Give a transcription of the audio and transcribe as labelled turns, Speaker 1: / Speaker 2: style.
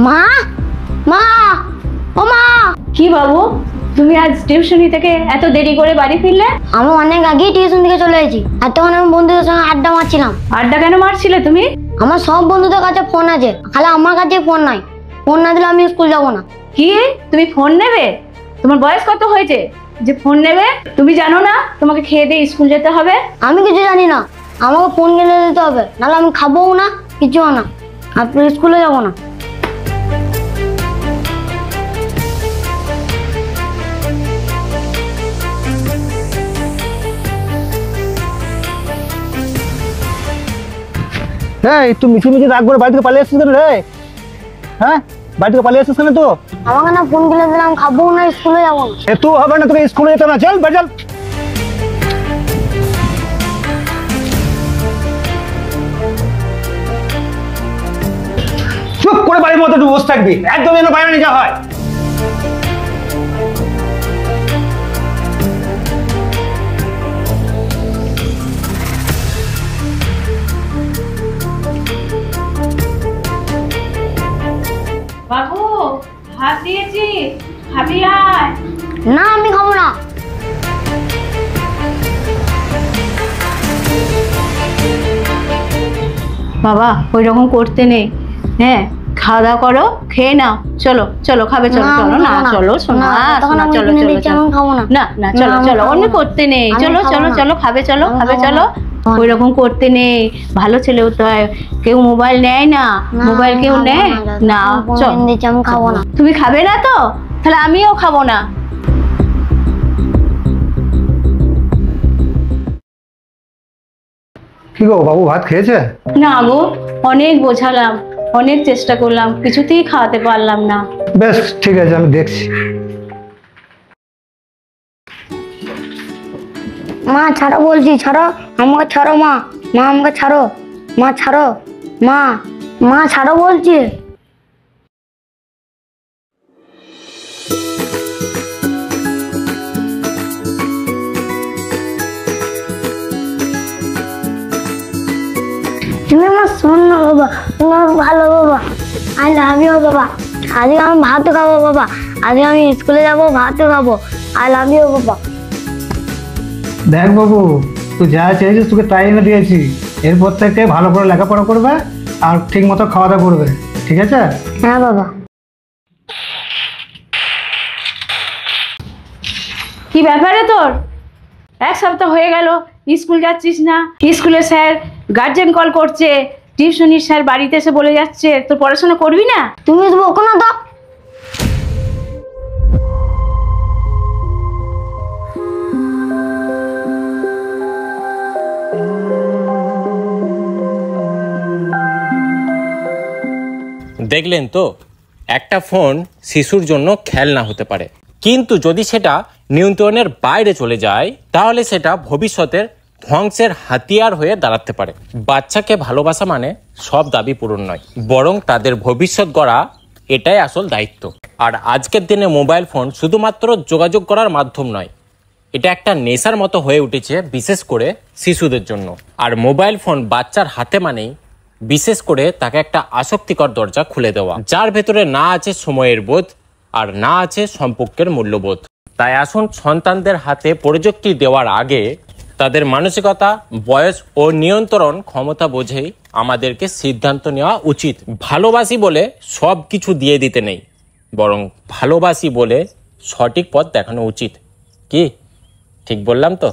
Speaker 1: মা মা ও মা।
Speaker 2: কি বাবু, তুমি আজ টিউশনি থেকে এত দেরি করে বাড়ি ফিরলে?
Speaker 1: আমি অনেক আগেই টিউশন থেকে চলে এসেছি, আর তখন আমি বন্ধুদের সঙ্গে আড্ডা মারছিলাম।
Speaker 2: আড্ডা কেন মারছিলে তুমি?
Speaker 1: আমার সব বন্ধুদের কাছে ফোন আছে, খালি আমার কাছে ফোন নাই। ফোন না দিলে আমি স্কুল যাব না।
Speaker 2: কি, তুমি ফোন নেবে? তোমার বয়স কত হয়েছে যে ফোন নেবে? তুমি জানো না তোমাকে খেয়ে দিয়ে স্কুল যেতে হবে?
Speaker 1: আমি কিছু জানি না, আমাকে ফোন কিনে দিতে হবে, নাহলে আমি খাবোও না, কিছুও না, আপনি স্কুলে যাব না।
Speaker 3: তুই মিছি মিছি রাগ করে বাড়ি থেকে পালিয়ে আসছিস কেন রে? হ্যাঁ, বাড়ি থেকে পালিয়ে আসছিস কেন? তো
Speaker 1: আমাকে না ফোন কিনে দিলাম, খাবোও না, স্কুলে যাব না।
Speaker 3: এ তুই হবে না, তোকে স্কুলে যেতে না, চল বাড়ি চল। চুপ করে বাড়ির মধ্যে বসে থাকবি, একদম যেন বাইরে নিয়ে যাওয়া হয়।
Speaker 2: বাবু, ভাত দিয়েছি, খাবি আয়।
Speaker 1: না, আমি খাবো না।
Speaker 2: বাবা, ওই রকম করতে নেই। হ্যাঁ, খাওয়া দাওয়া করো, খেয়ে নাও। চলো চলো, খাবে? চলো চলো না, চলো শোনা, শোনা, চলো চলো চলো। না না, চলো চলো, অন্য করতে নেই। চলো চলো চলো, খাবে? চলো খাবে, চলো। ওই রকম করতে নেই, ভালো ছেলে হতে হয়। কেউ মোবাইল নেয় না, মোবাইল কেউ নেয় না। চল,
Speaker 1: আমি খাবো না।
Speaker 2: তুমি খাবে না তো? তাহলে আমিও খাবো না।
Speaker 3: কি গো, বাবু ভাত খেয়েছে?
Speaker 2: না গো, অনেক বোঝালাম, অনেক চেষ্টা করলাম, কিছুতেই খাওয়াতে পারলাম না।
Speaker 3: বেশ ঠিক আছে, আমি দেখছি।
Speaker 1: মা ছাড়ো বলছি, ছাড়ো আমাকে, ছাড়ো মা, মা আমাকে ছাড়ো, মা ছাড়ো, মা মা ছাড়ো বলছি। তুমি আমার শোন না বাবা, তুমি আমার ভালো বাবা, আই লাভ ইউ বাবা। আজকে আমি ভাত খাবো বাবা, আজকে আমি স্কুলে যাবো, ভাত খাবো, আই লাভ ইউ বাবা।
Speaker 3: দেখ বাবু, তুই যা চেয়েছিস তোকে তাই এনে দিয়েছি। এরপর থেকে ভালো করে লেখাপড়া করবে আর ঠিক মতো খাওয়া দাওয়া করবে, ঠিক আছে?
Speaker 1: হ্যাঁ বাবা।
Speaker 2: কি ব্যাপারে তোর? এক সপ্তাহ হয়ে গেল স্কুল যাচ্ছিস না। স্কুলে স্যার গার্জেন কল করছে, টিউশনির স্যার বাড়িতে এসে বলে যাচ্ছে তোর পড়াশোনা করবি না।
Speaker 1: তুমি তো বকো না তো।
Speaker 4: দেখলেন তো, একটা ফোন শিশুর জন্য খেলনা হতে পারে, কিন্তু যদি সেটা নিয়ন্ত্রণের বাইরে চলে যায় তাহলে সেটা ভবিষ্যতের ধ্বংসের হাতিয়ার হয়ে দাঁড়াতে পারে। বাচ্চাকে ভালোবাসা মানে সব দাবি পূরণ নয়, বরং তাদের ভবিষ্যৎ গড়া, এটাই আসল দায়িত্ব। আর আজকের দিনে মোবাইল ফোন শুধুমাত্র যোগাযোগ করার মাধ্যম নয়, এটা একটা নেশার মতো হয়ে উঠেছে, বিশেষ করে শিশুদের জন্য। আর মোবাইল ফোন বাচ্চার হাতে মানেই বিশেষ করে তাকে একটা আসক্তিকর দরজা খুলে দেওয়া, যার ভেতরে না আছে সময়ের বোধ আর না আছে সম্পর্কের মূল্যবোধ। তাই আসুন, সন্তানদের হাতে প্রযুক্তি দেওয়ার আগে তাদের মানসিকতা, বয়স ও নিয়ন্ত্রণ ক্ষমতা বুঝেই আমাদেরকে সিদ্ধান্ত নেওয়া উচিত। ভালোবাসি বলে সব কিছু দিয়ে দিতে নেই, বরং ভালোবাসি বলে সঠিক পথ দেখানো উচিত। কি ঠিক বললাম তো?